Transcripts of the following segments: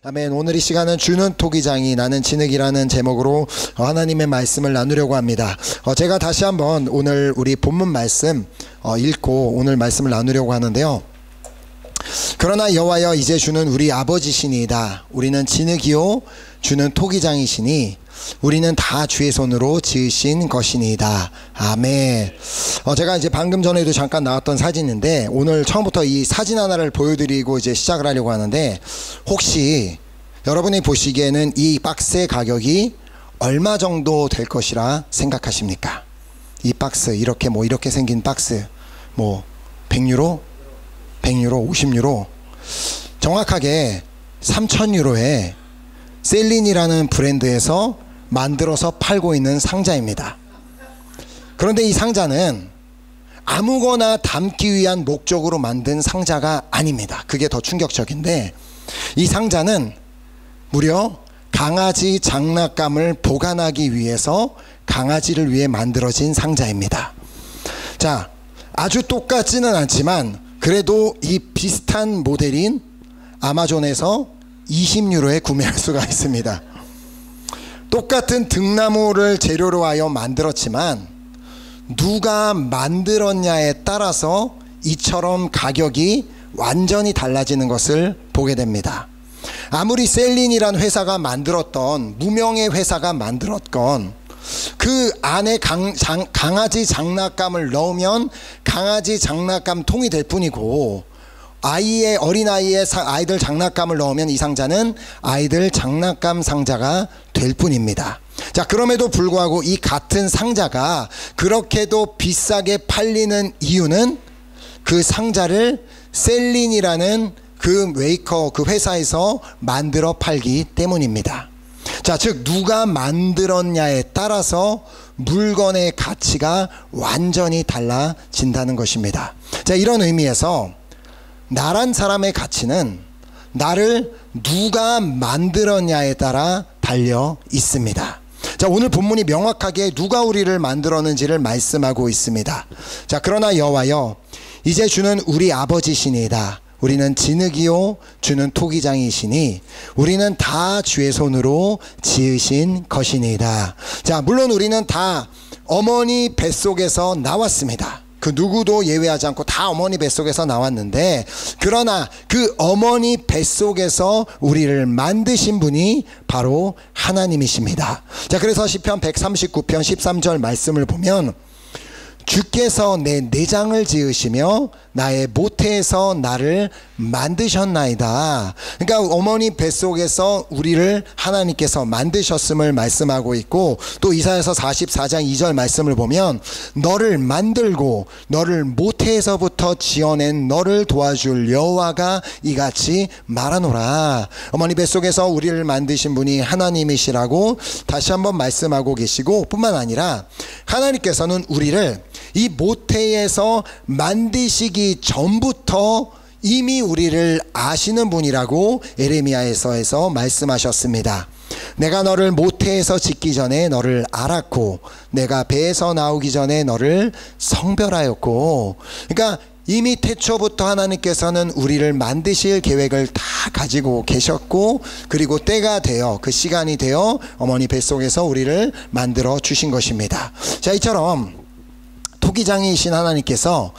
아멘. 오늘 이 시간은 주는 토기장이 나는 진흙이라는 제목으로 하나님의 말씀을 나누려고 합니다. 제가 다시 한번 오늘 우리 본문 말씀 읽고 오늘 말씀을 나누려고 하는데요. 그러나 여호와여 이제 주는 우리 아버지시니이다. 우리는 진흙이요 주는 토기장이시니 우리는 다 주의 손으로 지으신 것이니이다. 아멘. 제가 이제 방금 전에도 잠깐 나왔던 사진인데 오늘 처음부터 이 사진 하나를 보여드리고 이제 시작을 하려고 하는데, 혹시 여러분이 보시기에는 이 박스의 가격이 얼마 정도 될 것이라 생각하십니까? 이 박스, 이렇게 이렇게 생긴 박스, 100유로? 100유로? 50유로? 정확하게 3000유로에 셀린이라는 브랜드에서 만들어서 팔고 있는 상자입니다. 그런데 이 상자는 아무거나 담기 위한 목적으로 만든 상자가 아닙니다. 그게 더 충격적인데, 이 상자는 무려 강아지 장난감을 보관하기 위해서 강아지를 위해 만들어진 상자입니다. 자, 아주 똑같지는 않지만 그래도 이 비슷한 모델인 아마존에서 20유로에 구매할 수가 있습니다. 똑같은 등나무를 재료로 하여 만들었지만 누가 만들었냐에 따라서 이처럼 가격이 완전히 달라지는 것을 보게 됩니다. 아무리 셀린이란 회사가 만들었던, 무명의 회사가 만들었건, 그 안에 강아지 장난감을 넣으면 강아지 장난감 통이 될 뿐이고, 어린아이의 아이들 장난감을 넣으면 이 상자는 아이들 장난감 상자가 될 뿐입니다. 자, 그럼에도 불구하고 이 같은 상자가 그렇게도 비싸게 팔리는 이유는 그 상자를 셀린이라는 그 웨이커, 그 회사에서 만들어 팔기 때문입니다. 자, 즉 누가 만들었냐에 따라서 물건의 가치가 완전히 달라진다는 것입니다. 자, 이런 의미에서 나란 사람의 가치는 나를 누가 만들었냐에 따라 달려 있습니다. 자, 오늘 본문이 명확하게 누가 우리를 만들었는지를 말씀하고 있습니다. 자, 그러나 여호와여 이제 주는 우리 아버지시니이다. 우리는 진흙이요 주는 토기장이시니 우리는 다 주의 손으로 지으신 것이니이다. 자, 물론 우리는 다 어머니 뱃속에서 나왔습니다. 그 누구도 예외하지 않고 다 어머니 뱃속에서 나왔는데, 그러나 그 어머니 뱃속에서 우리를 만드신 분이 바로 하나님이십니다. 자, 그래서 시편 139편 13절 말씀을 보면 주께서 내 내장을 지으시며 나의 모태에서 나를 만드셨나이다. 그러니까 어머니 뱃속에서 우리를 하나님께서 만드셨음을 말씀하고 있고, 또 이사야서 44장 2절 말씀을 보면 너를 만들고 너를 모태에서부터 지어낸 너를 도와줄 여호와가 이같이 말하노라. 어머니 뱃속에서 우리를 만드신 분이 하나님이시라고 다시 한번 말씀하고 계시고, 뿐만 아니라 하나님께서는 우리를 이 모태에서 만드시기 전부터 이미 우리를 아시는 분이라고 에레미야에서 말씀하셨습니다. 내가 너를 모태에서 짓기 전에 너를 알았고 내가 배에서 나오기 전에 너를 성별하였고. 그러니까 이미 태초부터 하나님께서는 우리를 만드실 계획을 다 가지고 계셨고, 그리고 때가 되어, 그 시간이 되어 어머니 뱃속에서 우리를 만들어 주신 것입니다. 자, 이처럼 토기장이신 하나님께서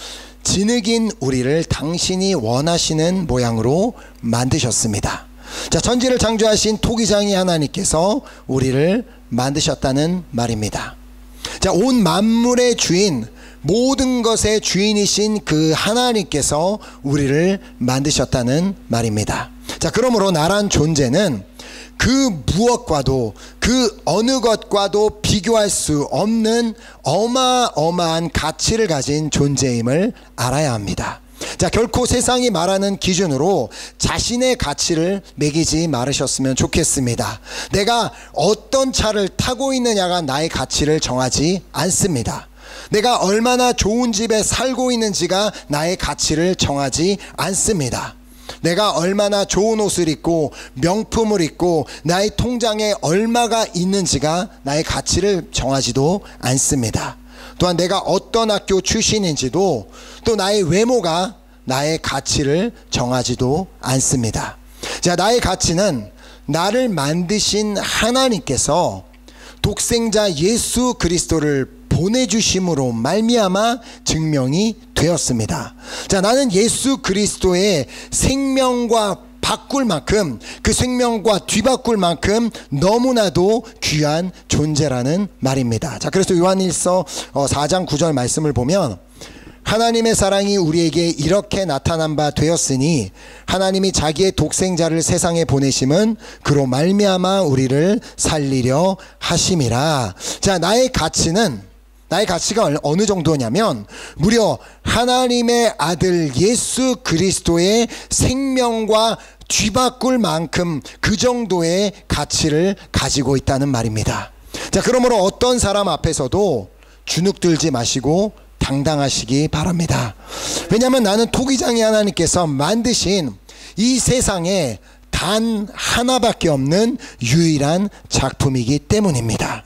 진흙인 우리를 당신이 원하시는 모양으로 만드셨습니다. 자, 천지를 창조하신 토기장이 하나님께서 우리를 만드셨다는 말입니다. 자, 온 만물의 주인, 모든 것의 주인이신 그 하나님께서 우리를 만드셨다는 말입니다. 자, 그러므로 나란 존재는 그 무엇과도 그 어느 것과도 비교할 수 없는 어마어마한 가치를 가진 존재임을 알아야 합니다. 자, 결코 세상이 말하는 기준으로 자신의 가치를 매기지 말으셨으면 좋겠습니다. 내가 어떤 차를 타고 있느냐가 나의 가치를 정하지 않습니다. 내가 얼마나 좋은 집에 살고 있는지가 나의 가치를 정하지 않습니다. 내가 얼마나 좋은 옷을 입고 명품을 입고 나의 통장에 얼마가 있는지가 나의 가치를 정하지도 않습니다. 또한 내가 어떤 학교 출신인지도, 또 나의 외모가 나의 가치를 정하지도 않습니다. 자, 나의 가치는 나를 만드신 하나님께서 독생자 예수 그리스도를 보내주심으로 말미암아 증명이 되었습니다. 자, 나는 예수 그리스도의 생명과 바꿀 만큼, 그 생명과 뒤바꿀 만큼 너무나도 귀한 존재라는 말입니다. 자, 그래서 요한일서 4장 9절 말씀을 보면 하나님의 사랑이 우리에게 이렇게 나타난 바 되었으니 하나님이 자기의 독생자를 세상에 보내심은 그로 말미암아 우리를 살리려 하심이라. 자, 나의 가치가 어느 정도냐면 무려 하나님의 아들 예수 그리스도의 생명과 뒤바꿀 만큼 그 정도의 가치를 가지고 있다는 말입니다. 자, 그러므로 어떤 사람 앞에서도 주눅들지 마시고 당당하시기 바랍니다. 왜냐하면 나는 토기장이 하나님께서 만드신 이 세상에 단 하나밖에 없는 유일한 작품이기 때문입니다.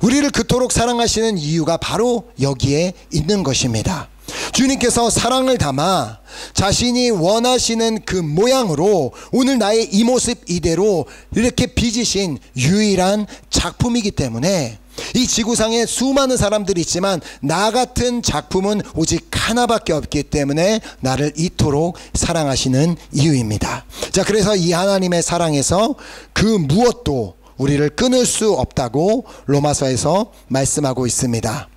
우리를 그토록 사랑하시는 이유가 바로 여기에 있는 것입니다. 주님께서 사랑을 담아 자신이 원하시는 그 모양으로 오늘 나의 이 모습 이대로 이렇게 빚으신 유일한 작품이기 때문에 이 지구상에 수많은 사람들이 있지만 나 같은 작품은 오직 하나밖에 없기 때문에 나를 이토록 사랑하시는 이유입니다. 자, 그래서 이 하나님의 사랑에서 그 무엇도 우리를 끊을 수 없다고 로마서에서 말씀하고 있습니다.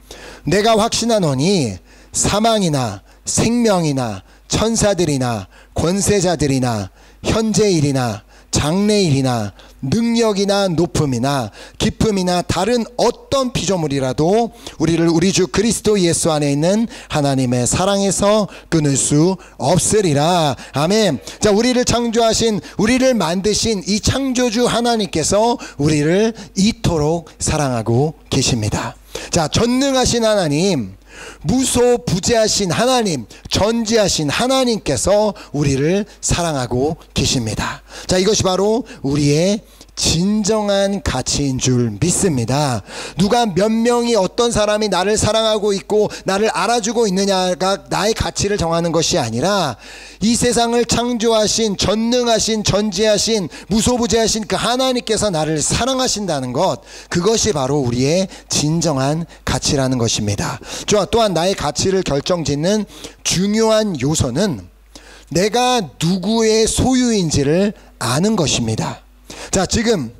내가 확신하노니 사망이나 생명이나 천사들이나 권세자들이나 현재일이나 장래일이나 능력이나 높음이나 깊음이나 다른 어떤 피조물이라도 우리를 우리 주 그리스도 예수 안에 있는 하나님의 사랑에서 끊을 수 없으리라. 아멘. 자, 우리를 창조하신, 우리를 만드신 이 창조주 하나님께서 우리를 이토록 사랑하고 계십니다. 자, 전능하신 하나님, 무소부재하신 하나님, 전지하신 하나님께서 우리를 사랑하고 계십니다. 자, 이것이 바로 우리의 진정한 가치인 줄 믿습니다. 누가 몇 명이 어떤 사람이 나를 사랑하고 있고 나를 알아주고 있느냐가 나의 가치를 정하는 것이 아니라 이 세상을 창조하신 전능하신 전지하신 무소부재하신 그 하나님께서 나를 사랑하신다는 것, 그것이 바로 우리의 진정한 가치라는 것입니다. 또한 나의 가치를 결정짓는 중요한 요소는 내가 누구의 소유인지를 아는 것입니다. 자, 지금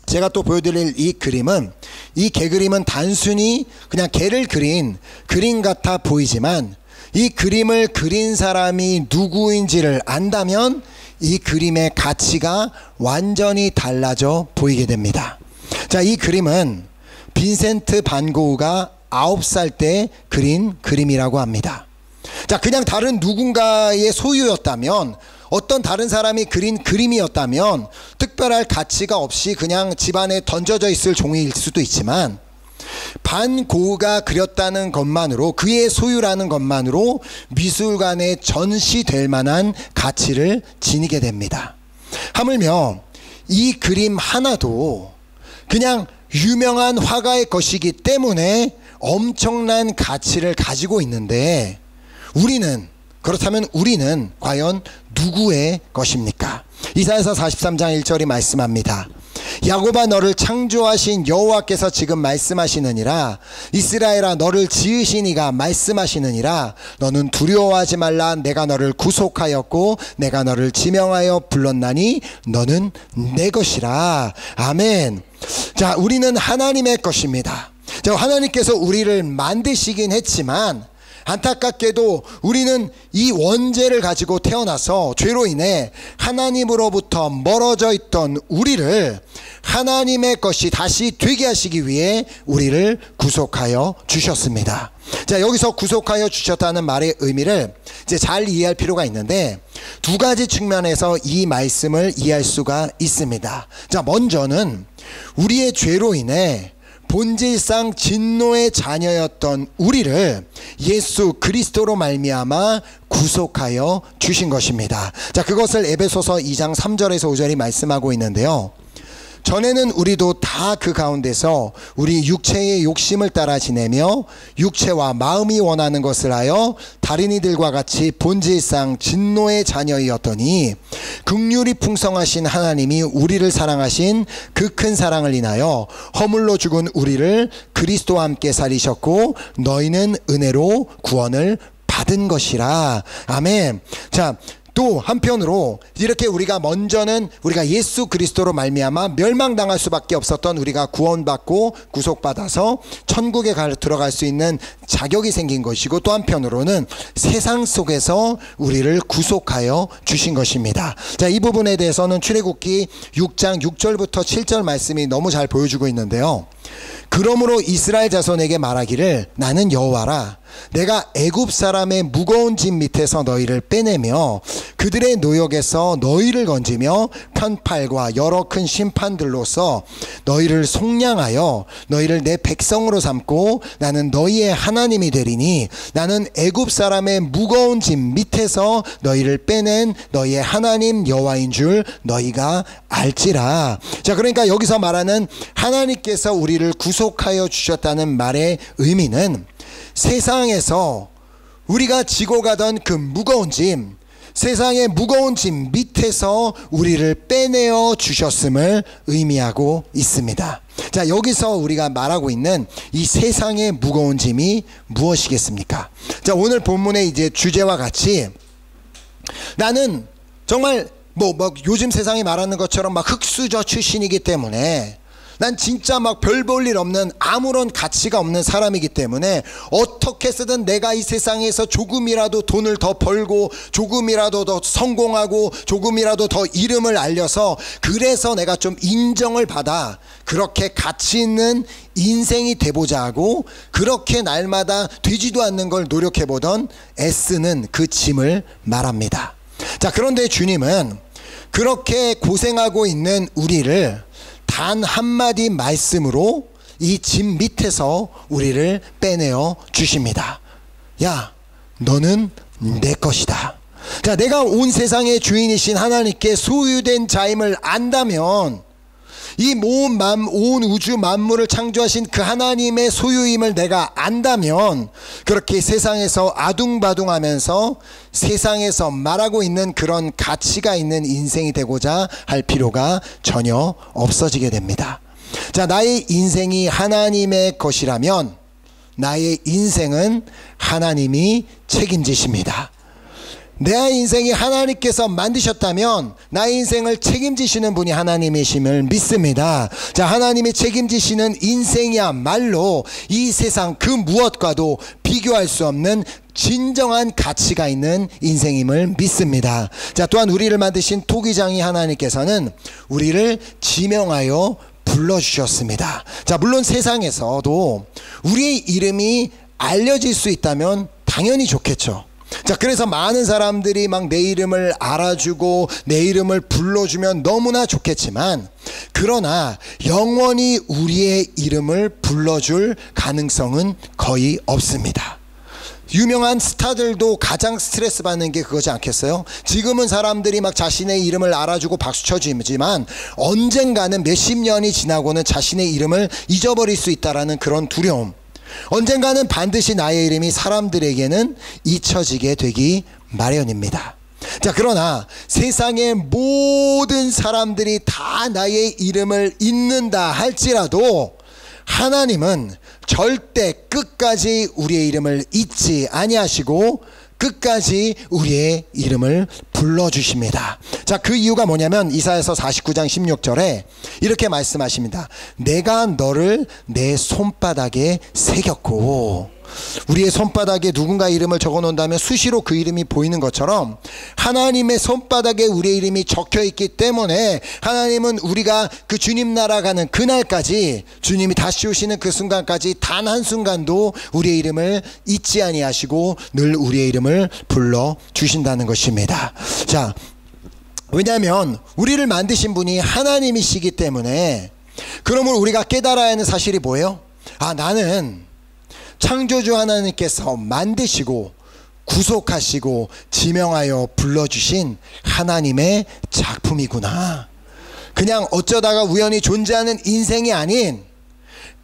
제가 또 보여드릴 이 그림은, 이 개그림은 단순히 그냥 개를 그린 그림 같아 보이지만 이 그림을 그린 사람이 누구인지를 안다면 이 그림의 가치가 완전히 달라져 보이게 됩니다. 자, 이 그림은 빈센트 반 고흐가 9살 때 그린 그림이라고 합니다. 자, 그냥 다른 누군가의 소유였다면, 어떤 다른 사람이 그린 그림이었다면 특별할 가치가 없이 그냥 집안에 던져져 있을 종이일 수도 있지만 반 고흐가 그렸다는 것만으로, 그의 소유라는 것만으로 미술관에 전시될 만한 가치를 지니게 됩니다. 하물며 이 그림 하나도 그냥 유명한 화가의 것이기 때문에 엄청난 가치를 가지고 있는데 그렇다면 우리는 과연 누구의 것입니까? 이사야서 43장 1절이 말씀합니다. 야곱아, 너를 창조하신 여호와께서 지금 말씀하시느니라. 이스라엘아, 너를 지으신 이가 말씀하시느니라. 너는 두려워하지 말라. 내가 너를 구속하였고 내가 너를 지명하여 불렀나니 너는 내 것이라. 아멘. 자, 우리는 하나님의 것입니다. 자, 하나님께서 우리를 만드시긴 했지만 안타깝게도 우리는 이 원죄를 가지고 태어나서 죄로 인해 하나님으로부터 멀어져 있던 우리를 하나님의 것이 다시 되게 하시기 위해 우리를 구속하여 주셨습니다. 자, 여기서 구속하여 주셨다는 말의 의미를 이제 잘 이해할 필요가 있는데 두 가지 측면에서 이 말씀을 이해할 수가 있습니다. 자, 먼저는 우리의 죄로 인해 본질상 진노의 자녀였던 우리를 예수 그리스도로 말미암아 구속하여 주신 것입니다. 자, 그것을 에베소서 2장 3절에서 5절이 말씀하고 있는데요. 전에는 우리도 다 그 가운데서 우리 육체의 욕심을 따라 지내며 육체와 마음이 원하는 것을 하여 다른 이들과 같이 본질상 진노의 자녀이었더니 긍휼이 풍성하신 하나님이 우리를 사랑하신 그 큰 사랑을 인하여 허물로 죽은 우리를 그리스도와 함께 살리셨고 너희는 은혜로 구원을 받은 것이라. 아멘. 자, 또 한편으로 이렇게 우리가 먼저는 우리가 예수 그리스도로 말미암아 멸망당할 수밖에 없었던 우리가 구원받고 구속받아서 천국에 들어갈 수 있는 자격이 생긴 것이고, 또 한편으로는 세상 속에서 우리를 구속하여 주신 것입니다. 자, 이 부분에 대해서는 출애굽기 6장 6절부터 7절 말씀이 너무 잘 보여주고 있는데요. 그러므로 이스라엘 자손에게 말하기를 나는 여호와라. 내가 애굽 사람의 무거운 짐 밑에서 너희를 빼내며 그들의 노역에서 너희를 건지며 편팔과 여러 큰 심판들로서 너희를 속량하여 너희를 내 백성으로 삼고 나는 너희의 하나님이 되리니 나는 애굽 사람의 무거운 짐 밑에서 너희를 빼낸 너희의 하나님 여호와인 줄 너희가 알지라. 자, 그러니까 여기서 말하는 하나님께서 우리를 구속하여 주셨다는 말의 의미는 세상에서 우리가 지고 가던 그 무거운 짐, 세상의 무거운 짐 밑에서 우리를 빼내어 주셨음을 의미하고 있습니다. 자, 여기서 우리가 말하고 있는 이 세상의 무거운 짐이 무엇이겠습니까? 자, 오늘 본문의 이제 주제와 같이 나는 정말 뭐 요즘 세상이 말하는 것처럼 막 흙수저 출신이기 때문에 난 진짜 막 별 볼 일 없는 아무런 가치가 없는 사람이기 때문에 어떻게 해서든 내가 이 세상에서 조금이라도 돈을 더 벌고 조금이라도 더 성공하고 조금이라도 더 이름을 알려서 그래서 내가 좀 인정을 받아 그렇게 가치 있는 인생이 돼보자 하고 그렇게 날마다 되지도 않는 걸 노력해보던 애쓰는 그 짐을 말합니다. 자, 그런데 주님은 그렇게 고생하고 있는 우리를 단 한마디 말씀으로 이 짐 밑에서 우리를 빼내어 주십니다. 야, 너는 내 것이다. 자, 내가 온 세상의 주인이신 하나님께 소유된 자임을 안다면 이 온 우주 만물을 창조하신 그 하나님의 소유임을 내가 안다면 그렇게 세상에서 아둥바둥하면서 세상에서 말하고 있는 그런 가치가 있는 인생이 되고자 할 필요가 전혀 없어지게 됩니다. 자, 나의 인생이 하나님의 것이라면 나의 인생은 하나님이 책임지십니다. 내 인생이 하나님께서 만드셨다면 나의 인생을 책임지시는 분이 하나님이심을 믿습니다. 자, 하나님이 책임지시는 인생이야말로 이 세상 그 무엇과도 비교할 수 없는 진정한 가치가 있는 인생임을 믿습니다. 자, 또한 우리를 만드신 토기장이 하나님께서는 우리를 지명하여 불러주셨습니다. 자, 물론 세상에서도 우리의 이름이 알려질 수 있다면 당연히 좋겠죠. 자, 그래서 많은 사람들이 막 내 이름을 알아주고 내 이름을 불러주면 너무나 좋겠지만, 그러나 영원히 우리의 이름을 불러줄 가능성은 거의 없습니다. 유명한 스타들도 가장 스트레스 받는 게 그거지 않겠어요? 지금은 사람들이 막 자신의 이름을 알아주고 박수 쳐주지만 언젠가는 몇십 년이 지나고는 자신의 이름을 잊어버릴 수 있다라는 그런 두려움, 언젠가는 반드시 나의 이름이 사람들에게는 잊혀지게 되기 마련입니다. 자, 그러나 세상의 모든 사람들이 다 나의 이름을 잊는다 할지라도 하나님은 절대 끝까지 우리의 이름을 잊지 아니하시고 끝까지 우리의 이름을 불러주십니다. 자, 그 이유가 뭐냐면 이사야서 49장 16절에 이렇게 말씀하십니다. 내가 너를 내 손바닥에 새겼고, 우리의 손바닥에 누군가 이름을 적어 놓는다면 수시로 그 이름이 보이는 것처럼 하나님의 손바닥에 우리의 이름이 적혀 있기 때문에 하나님은 우리가 그 주님 나라 가는 그날까지, 주님이 다시 오시는 그 순간까지 단 한순간도 우리의 이름을 잊지 아니하시고 늘 우리의 이름을 불러 주신다는 것입니다. 자, 왜냐하면 우리를 만드신 분이 하나님이시기 때문에, 그러면 우리가 깨달아야 하는 사실이 뭐예요? 아, 나는 창조주 하나님께서 만드시고 구속하시고 지명하여 불러주신 하나님의 작품이구나. 그냥 어쩌다가 우연히 존재하는 인생이 아닌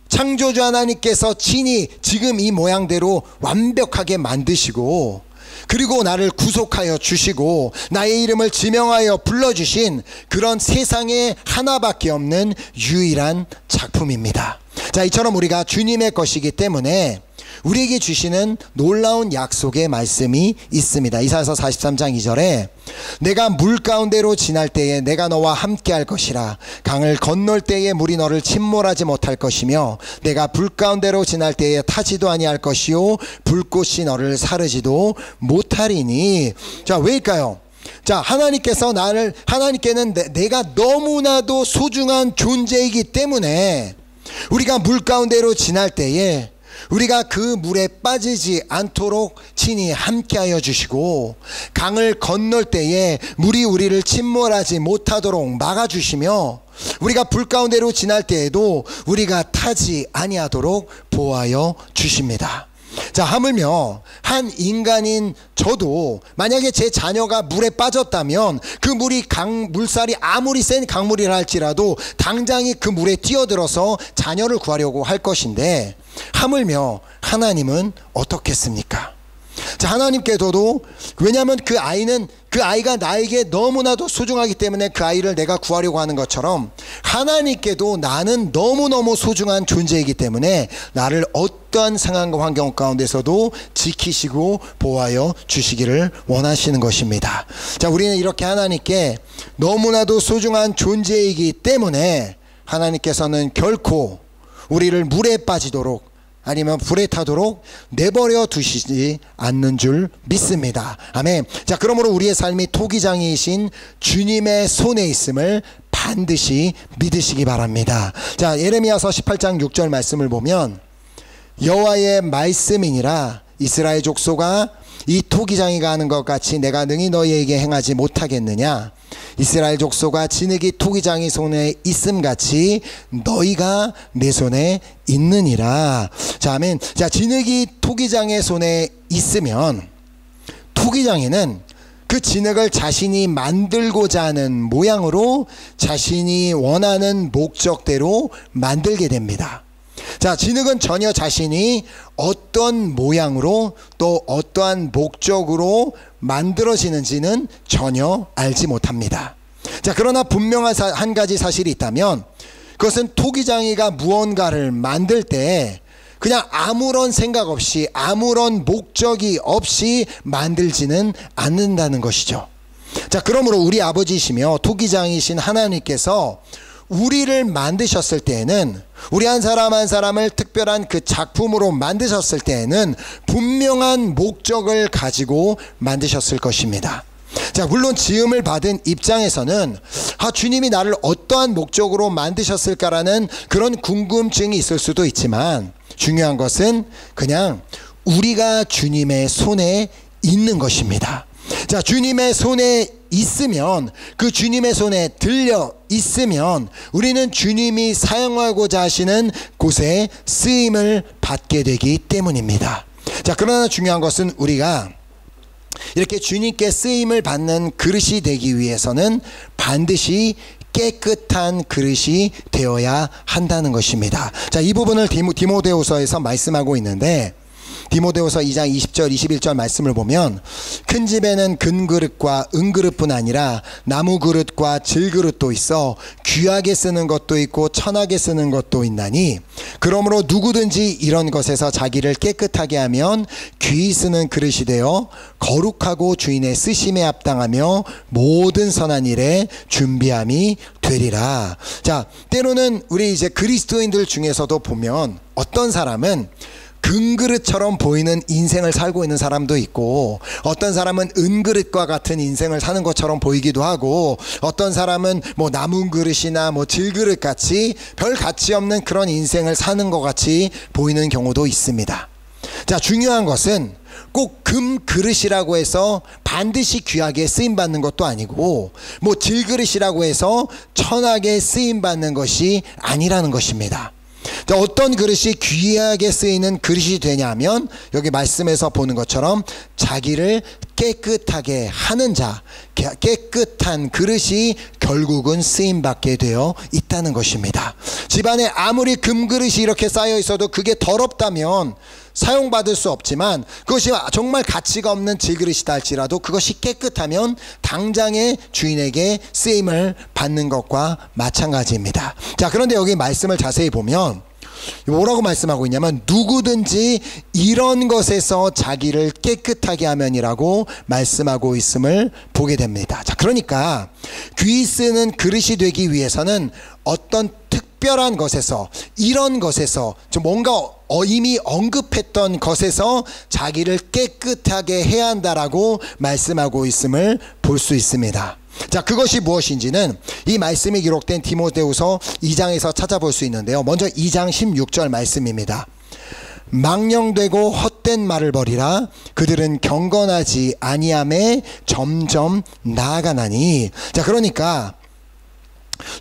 창조주 하나님께서 친히 지금 이 모양대로 완벽하게 만드시고, 그리고 나를 구속하여 주시고 나의 이름을 지명하여 불러주신 그런 세상에 하나밖에 없는 유일한 작품입니다. 자, 이처럼 우리가 주님의 것이기 때문에 우리에게 주시는 놀라운 약속의 말씀이 있습니다. 이사야서 43장 2절에 내가 물 가운데로 지날 때에 내가 너와 함께 할 것이라. 강을 건널 때에 물이 너를 침몰하지 못할 것이며 내가 불 가운데로 지날 때에 타지도 아니할 것이요 불꽃이 너를 사르지도 못하리니. 자, 왜일까요? 자, 하나님께는 내가 너무나도 소중한 존재이기 때문에 우리가 물 가운데로 지날 때에 우리가 그 물에 빠지지 않도록 친히 함께하여 주시고, 강을 건널 때에 물이 우리를 침몰하지 못하도록 막아주시며, 우리가 불 가운데로 지날 때에도 우리가 타지 아니하도록 보호하여 주십니다. 자, 하물며 한 인간인 저도 만약에 제 자녀가 물에 빠졌다면 그 물이 물살이 아무리 센 강물이라 할지라도 당장이 그 물에 뛰어들어서 자녀를 구하려고 할 것인데, 하물며 하나님은 어떻겠습니까? 자, 하나님께서도, 왜냐하면 그 아이가 나에게 너무나도 소중하기 때문에 그 아이를 내가 구하려고 하는 것처럼 하나님께도 나는 너무너무 소중한 존재이기 때문에 나를 어떠한 상황과 환경 가운데서도 지키시고 보호하여 주시기를 원하시는 것입니다. 자, 우리는 이렇게 하나님께 너무나도 소중한 존재이기 때문에 하나님께서는 결코 우리를 물에 빠지도록 아니면 불에 타도록 내버려 두시지 않는 줄 믿습니다. 아멘. 자, 그러므로 우리의 삶이 토기장이신 주님의 손에 있음을 반드시 믿으시기 바랍니다. 자, 예레미야서 18장 6절 말씀을 보면 여호와의 말씀이니라 이스라엘 족속아 이 토기장이가 하는 것 같이 내가 능히 너희에게 행하지 못하겠느냐. 이스라엘 족속아 진흙이 토기장이 손에 있음같이 너희가 내 손에 있느니라. 자, 아멘. 자, 진흙이 토기장의 손에 있으면 토기장이는 그 진흙을 자신이 만들고자 하는 모양으로 자신이 원하는 목적대로 만들게 됩니다. 자, 진흙은 전혀 자신이 어떤 모양으로 또 어떠한 목적으로 만들어지는지는 전혀 알지 못합니다. 자, 그러나 분명한 한 가지 사실이 있다면 그것은 토기장이가 무언가를 만들 때 그냥 아무런 생각 없이 아무런 목적이 없이 만들지는 않는다는 것이죠. 자, 그러므로 우리 아버지시며 토기장이신 하나님께서 우리를 만드셨을 때에는, 우리 한 사람 한 사람을 특별한 그 작품으로 만드셨을 때에는 분명한 목적을 가지고 만드셨을 것입니다. 자, 물론 지음을 받은 입장에서는 주님이 나를 어떠한 목적으로 만드셨을까라는 그런 궁금증이 있을 수도 있지만, 중요한 것은 그냥 우리가 주님의 손에 있는 것입니다. 자, 주님의 손에 있으면, 그 주님의 손에 들려 있으면 우리는 주님이 사용하고자 하시는 곳에 쓰임을 받게 되기 때문입니다. 자, 그러나 중요한 것은 우리가 이렇게 주님께 쓰임을 받는 그릇이 되기 위해서는 반드시 깨끗한 그릇이 되어야 한다는 것입니다. 자, 이 부분을 디모데후서에서 말씀하고 있는데, 디모데후서 2장 20절 21절 말씀을 보면 큰 집에는 금그릇과 은그릇뿐 아니라 나무그릇과 질그릇도 있어 귀하게 쓰는 것도 있고 천하게 쓰는 것도 있나니, 그러므로 누구든지 이런 것에서 자기를 깨끗하게 하면 귀히 쓰는 그릇이 되어 거룩하고 주인의 쓰심에 합당하며 모든 선한 일에 준비함이 되리라. 자, 때로는 우리 이제 그리스도인들 중에서도 보면 어떤 사람은 금그릇처럼 보이는 인생을 살고 있는 사람도 있고, 어떤 사람은 은그릇과 같은 인생을 사는 것처럼 보이기도 하고, 어떤 사람은 뭐 나무 그릇이나 뭐 질그릇 같이 별 가치 없는 그런 인생을 사는 것 같이 보이는 경우도 있습니다. 자, 중요한 것은 꼭 금그릇이라고 해서 반드시 귀하게 쓰임받는 것도 아니고, 뭐 질그릇이라고 해서 천하게 쓰임받는 것이 아니라는 것입니다. 자, 어떤 그릇이 귀하게 쓰이는 그릇이 되냐면 여기 말씀에서 보는 것처럼 자기를 깨끗하게 하는 자, 깨끗한 그릇이 결국은 쓰임받게 되어 있다는 것입니다. 집안에 아무리 금그릇이 이렇게 쌓여 있어도 그게 더럽다면 사용받을 수 없지만, 그것이 정말 가치가 없는 질그릇이다 할지라도 그것이 깨끗하면 당장의 주인에게 쓰임을 받는 것과 마찬가지입니다. 자, 그런데 여기 말씀을 자세히 보면 뭐라고 말씀하고 있냐면 누구든지 이런 것에서 자기를 깨끗하게 하면이라고 말씀하고 있음을 보게 됩니다. 자, 그러니까 귀 쓰는 그릇이 되기 위해서는 어떤 특별한 것에서, 이런 것에서, 좀 뭔가 이미 언급했던 것에서 자기를 깨끗하게 해야 한다라고 말씀하고 있음을 볼 수 있습니다. 자, 그것이 무엇인지는 이 말씀이 기록된 디모데후서 2장에서 찾아볼 수 있는데요. 먼저 2장 16절 말씀입니다. 망령되고 헛된 말을 버리라. 그들은 경건하지 아니함에 점점 나아가나니. 자, 그러니까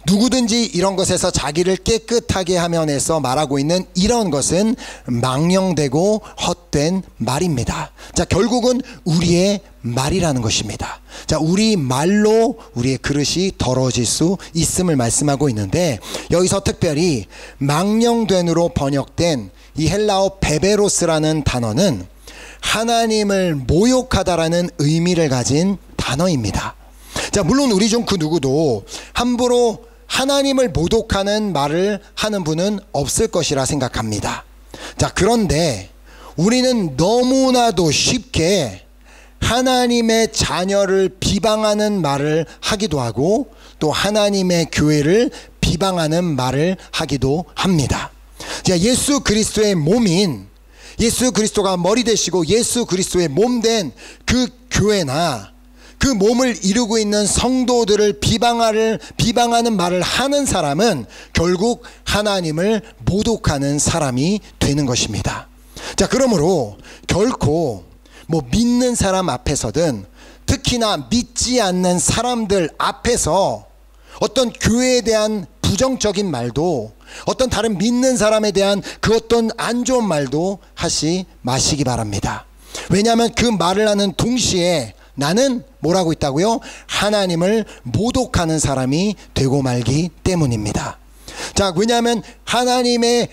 누구든지 이런 것에서 자기를 깨끗하게 하면에서 말하고 있는 이런 것은 망령되고 헛된 말입니다. 자, 결국은 우리의 말이라는 것입니다. 자, 우리 말로 우리의 그릇이 더러워질 수 있음을 말씀하고 있는데, 여기서 특별히 망령된으로 번역된 이 헬라어 베베로스라는 단어는 하나님을 모욕하다라는 의미를 가진 단어입니다. 자, 물론 우리 중 그 누구도 함부로 하나님을 모독하는 말을 하는 분은 없을 것이라 생각합니다. 자, 그런데 우리는 너무나도 쉽게 하나님의 자녀를 비방하는 말을 하기도 하고 또 하나님의 교회를 비방하는 말을 하기도 합니다. 자, 예수 그리스도의 몸인, 예수 그리스도가 머리 되시고 예수 그리스도의 몸된 그 교회나 그 몸을 이루고 있는 성도들을 비방하는 말을 하는 사람은 결국 하나님을 모독하는 사람이 되는 것입니다. 자, 그러므로 결코 믿는 사람 앞에서든 특히나 믿지 않는 사람들 앞에서 어떤 교회에 대한 부정적인 말도, 어떤 다른 믿는 사람에 대한 그 어떤 안 좋은 말도 하지 마시기 바랍니다. 왜냐하면 그 말을 하는 동시에 나는 뭐라고 있다고요? 하나님을 모독하는 사람이 되고 말기 때문입니다. 자, 왜냐하면 하나님의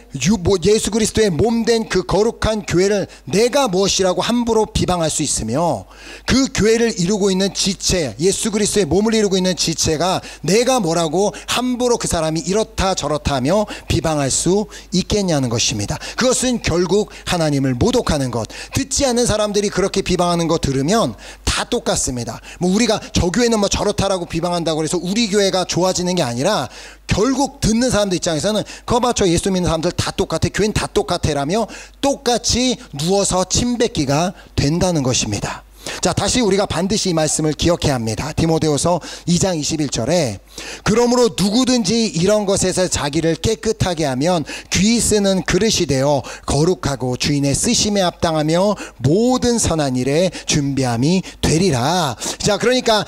예수 그리스도의 몸된 그 거룩한 교회를 내가 무엇이라고 함부로 비방할 수 있으며, 그 교회를 이루고 있는 지체, 예수 그리스도의 몸을 이루고 있는 지체가 내가 뭐라고 함부로 그 사람이 이렇다 저렇다 하며 비방할 수 있겠냐는 것입니다. 그것은 결국 하나님을 모독하는 것. 듣지 않는 사람들이 그렇게 비방하는 거 들으면 다 똑같습니다. 우리가 저 교회는 저렇다라고 비방한다고 해서 우리 교회가 좋아지는 게 아니라, 결국 듣는 사람들 입장에서는 그거 봐, 저 예수 믿는 사람들 다 똑같아, 교회는 다 똑같아 라며 똑같이 누워서 침 뱉기가 된다는 것입니다. 자, 다시 우리가 반드시 이 말씀을 기억해야 합니다. 디모데후서 2장 21절에 그러므로 누구든지 이런 것에서 자기를 깨끗하게 하면 귀 쓰는 그릇이 되어 거룩하고 주인의 쓰심에 합당하며 모든 선한 일에 준비함이 되리라. 자, 그러니까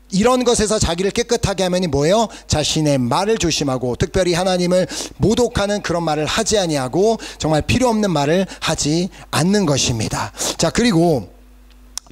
이런 것에서 자기를 깨끗하게 하면이 뭐예요? 자신의 말을 조심하고 특별히 하나님을 모독하는 그런 말을 하지 아니하고 정말 필요 없는 말을 하지 않는 것입니다. 자, 그리고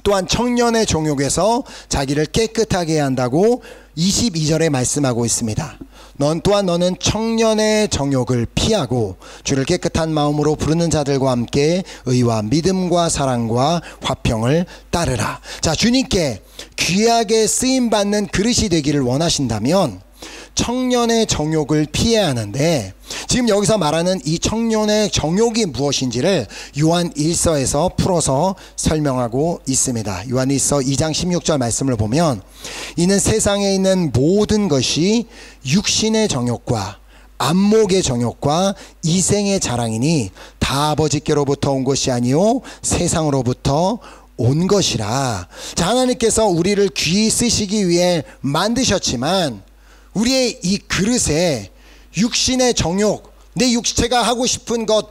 또한 청년의 정욕에서 자기를 깨끗하게 해야 한다고 22절에 말씀하고 있습니다. 너는 청년의 정욕을 피하고 주를 깨끗한 마음으로 부르는 자들과 함께 의와 믿음과 사랑과 화평을 따르라. 자, 주님께 귀하게 쓰임받는 그릇이 되기를 원하신다면 청년의 정욕을 피해야 하는데, 지금 여기서 말하는 이 청년의 정욕이 무엇인지를 요한 1서에서 풀어서 설명하고 있습니다. 요한 1서 2장 16절 말씀을 보면 이는 세상에 있는 모든 것이 육신의 정욕과 안목의 정욕과 이생의 자랑이니 다 아버지께로부터 온 것이 아니요 세상으로부터 온 것이라. 자, 하나님께서 우리를 귀히 쓰시기 위해 만드셨지만 우리의 이 그릇에 육신의 정욕, 내 육체가 하고 싶은 것,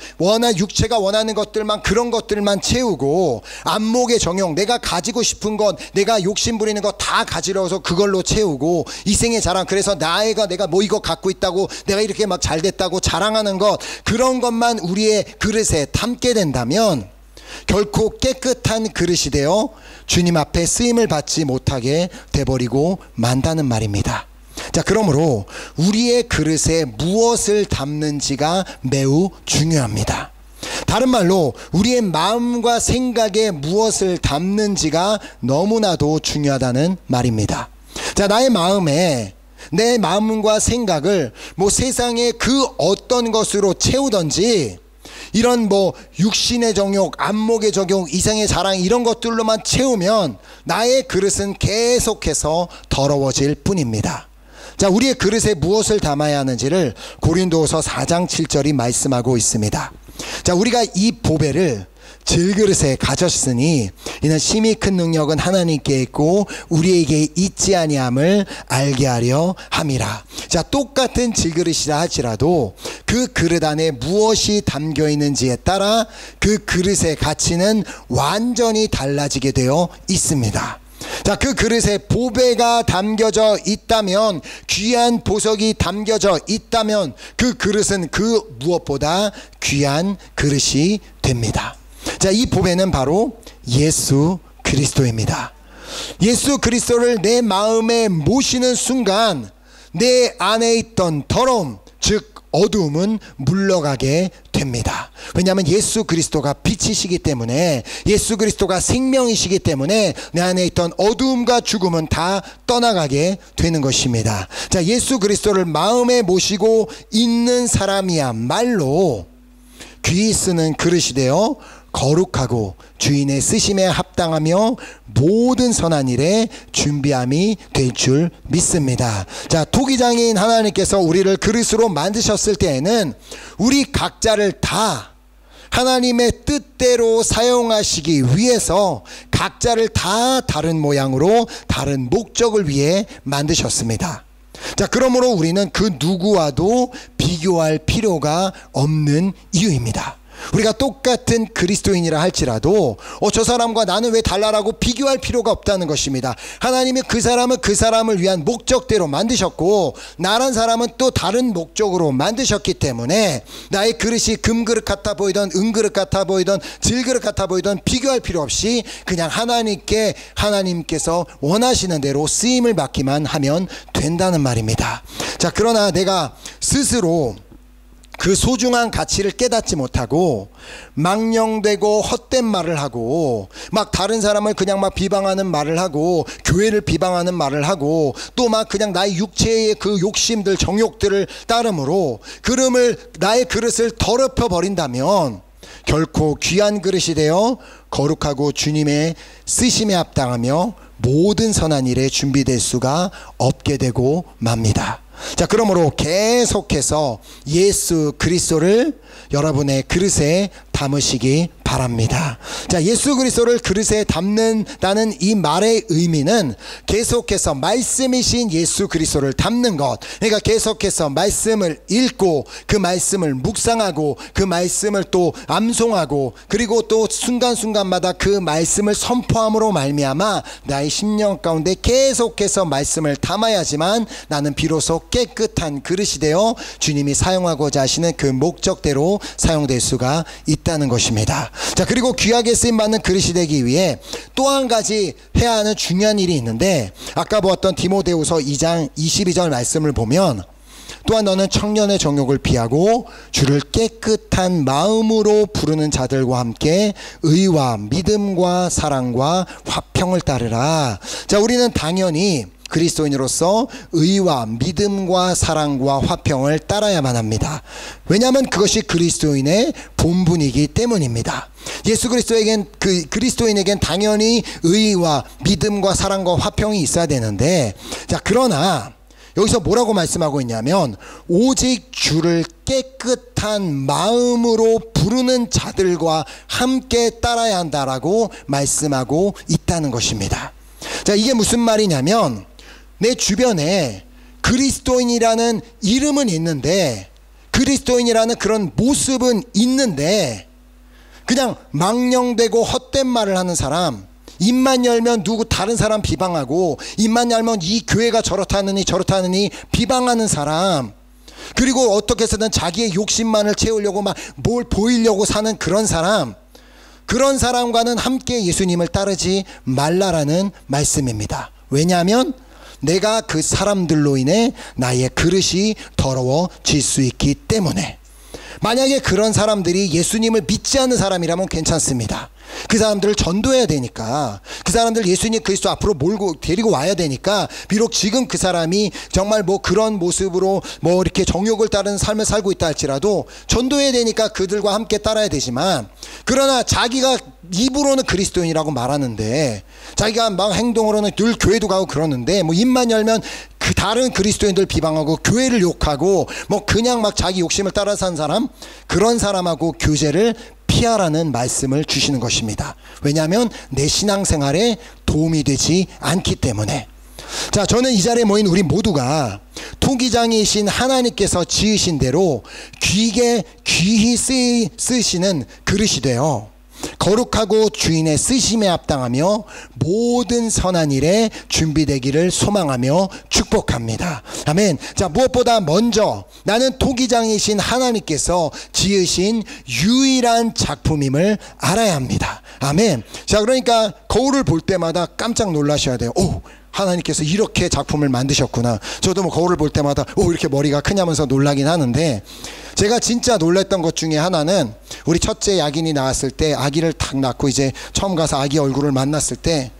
육체가 원하는 것들만, 그런 것들만 채우고, 안목의 정욕, 내가 가지고 싶은 것, 내가 욕심 부리는 것 다 가지러서 그걸로 채우고, 이생의 자랑, 그래서 내가 뭐 이거 갖고 있다고, 내가 이렇게 막 잘 됐다고 자랑하는 것, 그런 것만 우리의 그릇에 담게 된다면 결코 깨끗한 그릇이 되어 주님 앞에 쓰임을 받지 못하게 돼버리고 만다는 말입니다. 자, 그러므로 우리의 그릇에 무엇을 담는지가 매우 중요합니다. 다른 말로 우리의 마음과 생각에 무엇을 담는지가 너무나도 중요하다는 말입니다. 자, 나의 마음에 내 마음과 생각을 뭐 세상의 그 어떤 것으로 채우던지, 이런 뭐 육신의 정욕, 안목의 정욕, 이생의 자랑, 이런 것들로만 채우면 나의 그릇은 계속해서 더러워질 뿐입니다. 자, 우리의 그릇에 무엇을 담아야 하는지를 고린도후서 4장 7절이 말씀하고 있습니다. 자, 우리가 이 보배를 질그릇에 가졌으니 이는 심히 큰 능력은 하나님께 있고 우리에게 있지 아니함을 알게 하려 함이라. 자, 똑같은 질그릇이라 할지라도 그 그릇 안에 무엇이 담겨 있는지에 따라 그 그릇의 가치는 완전히 달라지게 되어 있습니다. 자, 그 그릇에 보배가 담겨져 있다면, 귀한 보석이 담겨져 있다면 그 그릇은 그 무엇보다 귀한 그릇이 됩니다. 자, 이 보배는 바로 예수 그리스도입니다. 예수 그리스도를 내 마음에 모시는 순간 내 안에 있던 더러움, 즉 어두움은 물러가게 됩니다. 왜냐하면 예수 그리스도가 빛이시기 때문에, 예수 그리스도가 생명이시기 때문에 내 안에 있던 어두움과 죽음은 다 떠나가게 되는 것입니다. 자, 예수 그리스도를 마음에 모시고 있는 사람이야말로 귀 쓰는 그릇이 되어 거룩하고 주인의 쓰심에 합당하며 모든 선한 일에 준비함이 될 줄 믿습니다. 자, 토기장인 하나님께서 우리를 그릇으로 만드셨을 때에는 우리 각자를 다 하나님의 뜻대로 사용하시기 위해서 각자를 다 다른 모양으로 다른 목적을 위해 만드셨습니다. 자, 그러므로 우리는 그 누구와도 비교할 필요가 없는 이유입니다. 우리가 똑같은 그리스도인이라 할지라도 저 사람과 나는 왜 달라라고 비교할 필요가 없다는 것입니다. 하나님이 그 사람을 위한 목적대로 만드셨고, 나란 사람은 또 다른 목적으로 만드셨기 때문에 나의 그릇이 금그릇 같아 보이던 은그릇 같아 보이던 질그릇 같아 보이던 비교할 필요 없이 그냥 하나님께서 원하시는 대로 쓰임을 받기만 하면 된다는 말입니다. 자, 그러나 내가 스스로 그 소중한 가치를 깨닫지 못하고 망령되고 헛된 말을 하고, 막 다른 사람을 그냥 막 비방하는 말을 하고, 교회를 비방하는 말을 하고, 또 막 그냥 나의 육체의 그 욕심들, 정욕들을 따름으로 나의 그릇을 더럽혀 버린다면 결코 귀한 그릇이 되어 거룩하고 주님의 쓰심에 합당하며 모든 선한 일에 준비될 수가 없게 되고 맙니다. 자, 그러므로 계속해서 예수 그리스도를 여러분의 그릇에 담으시기 바랍니다. 자, 예수 그리스도를 그릇에 담는다는 이 말의 의미는 계속해서 말씀이신 예수 그리스도를 담는 것, 그러니까 계속해서 말씀을 읽고 그 말씀을 묵상하고 그 말씀을 또 암송하고, 그리고 또 순간순간마다 그 말씀을 선포함으로 말미암아 나의 심령 가운데 계속해서 말씀을 담아야지만 나는 비로소 깨끗한 그릇이 되어 주님이 사용하고자 하시는 그 목적대로 사용될 수가 있다는 것입니다. 자, 그리고 귀하게 쓰임받는 그릇이 되기 위해 또 한 가지 해야 하는 중요한 일이 있는데, 아까 보았던 디모데후서 2장 22절 말씀을 보면, 또한 너는 청년의 정욕을 피하고 주를 깨끗한 마음으로 부르는 자들과 함께 의와 믿음과 사랑과 화평을 따르라. 자, 우리는 당연히 그리스도인으로서 의와 믿음과 사랑과 화평을 따라야만 합니다. 왜냐하면 그것이 그리스도인의 본분이기 때문입니다. 예수 그리스도인에겐 당연히 의와 믿음과 사랑과 화평이 있어야 되는데, 자, 그러나 여기서 뭐라고 말씀하고 있냐면, 오직 주를 깨끗한 마음으로 부르는 자들과 함께 따라야 한다라고 말씀하고 있다는 것입니다. 자, 이게 무슨 말이냐면, 내 주변에 그리스도인이라는 이름은 있는데 그리스도인이라는 그런 모습은 있는데 그냥 망령되고 헛된 말을 하는 사람, 입만 열면 누구 다른 사람 비방하고, 입만 열면 이 교회가 저렇다느니 저렇다느니 비방하는 사람, 그리고 어떻게 해서든 자기의 욕심만을 채우려고 막 뭘 보이려고 사는 그런 사람, 그런 사람과는 함께 예수님을 따르지 말라라는 말씀입니다. 왜냐하면 내가 그 사람들로 인해 나의 그릇이 더러워질 수 있기 때문에. 만약에 그런 사람들이 예수님을 믿지 않는 사람이라면 괜찮습니다. 그 사람들을 전도해야 되니까, 그 사람들 예수님 그리스도 앞으로 몰고 데리고 와야 되니까, 비록 지금 그 사람이 정말 뭐 그런 모습으로 뭐 이렇게 정욕을 따르는 삶을 살고 있다 할지라도 전도해야 되니까 그들과 함께 따라야 되지만, 그러나 자기가 입으로는 그리스도인이라고 말하는데 자기가 막 행동으로는 늘 교회도 가고 그러는데 뭐 입만 열면 그 다른 그리스도인들 비방하고 교회를 욕하고 뭐 그냥 막 자기 욕심을 따라 산 사람, 그런 사람하고 교제를 피하라는 말씀을 주시는 것입니다. 왜냐하면 내 신앙생활에 도움이 되지 않기 때문에. 자, 저는 이 자리에 모인 우리 모두가 토기장이신 하나님께서 지으신 대로 귀히 쓰시는 그릇이 되어 거룩하고 주인의 쓰심에 합당하며 모든 선한 일에 준비되기를 소망하며 축복합니다. 아멘. 자, 무엇보다 먼저 나는 토기장이신 하나님께서 지으신 유일한 작품임을 알아야 합니다. 아멘. 자, 그러니까 거울을 볼 때마다 깜짝 놀라셔야 돼요. 오, 하나님께서 이렇게 작품을 만드셨구나. 저도 뭐 거울을 볼 때마다 오, 이렇게 머리가 크냐면서 놀라긴 하는데, 제가 진짜 놀랐던 것 중에 하나는 우리 첫째 야긴이 나왔을 때, 아기를 탁 낳고 이제 처음 가서 아기 얼굴을 만났을 때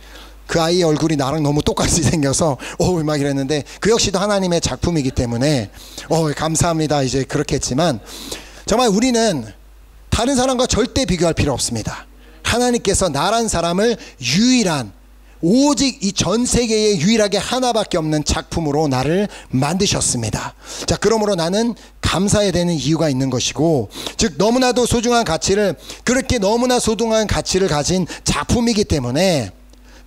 그 아이의 얼굴이 나랑 너무 똑같이 생겨서 오, 막 이랬는데, 그 역시도 하나님의 작품이기 때문에 감사합니다 이제 그렇게 했지만, 정말 우리는 다른 사람과 절대 비교할 필요 없습니다. 하나님께서 나란 사람을 유일한, 오직 이 전 세계에 유일하게 하나밖에 없는 작품으로 나를 만드셨습니다. 자, 그러므로 나는 감사해야 되는 이유가 있는 것이고, 즉 너무나도 소중한 가치를, 그렇게 너무나 소중한 가치를 가진 작품이기 때문에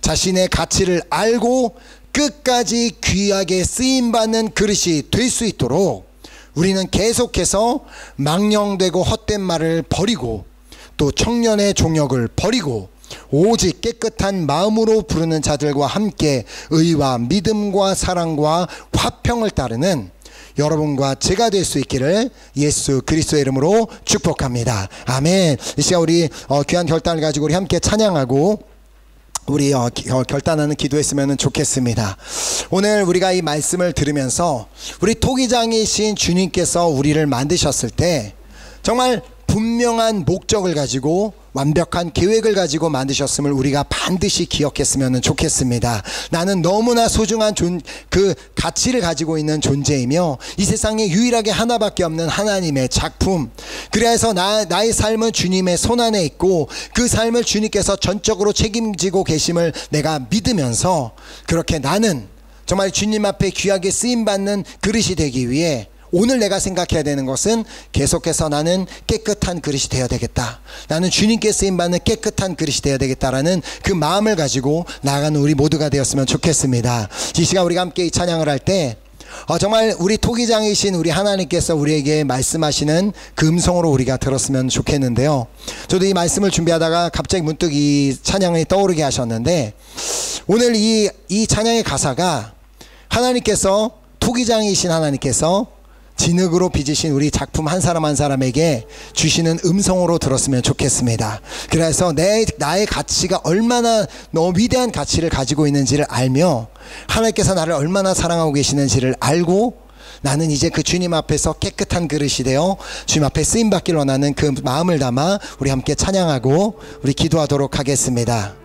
자신의 가치를 알고 끝까지 귀하게 쓰임받는 그릇이 될 수 있도록 우리는 계속해서 망령되고 헛된 말을 버리고, 또 청년의 종역을 버리고 오직 깨끗한 마음으로 부르는 자들과 함께 의와 믿음과 사랑과 화평을 따르는 여러분과 제가 될 수 있기를 예수 그리스도의 이름으로 축복합니다. 아멘. 이 시간 우리 귀한 결단을 가지고 우리 함께 찬양하고 우리 결단하는 기도했으면 좋겠습니다. 오늘 우리가 이 말씀을 들으면서 우리 토기장이신 주님께서 우리를 만드셨을 때 정말 분명한 목적을 가지고 완벽한 계획을 가지고 만드셨음을 우리가 반드시 기억했으면 좋겠습니다. 나는 너무나 소중한 그 가치를 가지고 있는 존재이며 이 세상에 유일하게 하나밖에 없는 하나님의 작품, 그래서 나의 삶은 주님의 손안에 있고 그 삶을 주님께서 전적으로 책임지고 계심을 내가 믿으면서, 그렇게 나는 정말 주님 앞에 귀하게 쓰임받는 그릇이 되기 위해 오늘 내가 생각해야 되는 것은 계속해서 나는 깨끗한 그릇이 되어야 되겠다, 나는 주님께 쓰임받는 깨끗한 그릇이 되어야 되겠다라는 그 마음을 가지고 나아가는 우리 모두가 되었으면 좋겠습니다. 이 시간 우리가 함께 이 찬양을 할 때 정말 우리 토기장이신 우리 하나님께서 우리에게 말씀하시는 그 음성으로 우리가 들었으면 좋겠는데요. 저도 이 말씀을 준비하다가 갑자기 문득 이 찬양이 떠오르게 하셨는데, 오늘 이 찬양의 가사가 하나님께서, 토기장이신 하나님께서 진흙으로 빚으신 우리 작품 한 사람 한 사람에게 주시는 음성으로 들었으면 좋겠습니다. 그래서 나의 가치가 얼마나 너무 위대한 가치를 가지고 있는지를 알며 하나님께서 나를 얼마나 사랑하고 계시는지를 알고 나는 이제 그 주님 앞에서 깨끗한 그릇이 되어 주님 앞에 쓰임받기를 원하는 그 마음을 담아 우리 함께 찬양하고 우리 기도하도록 하겠습니다.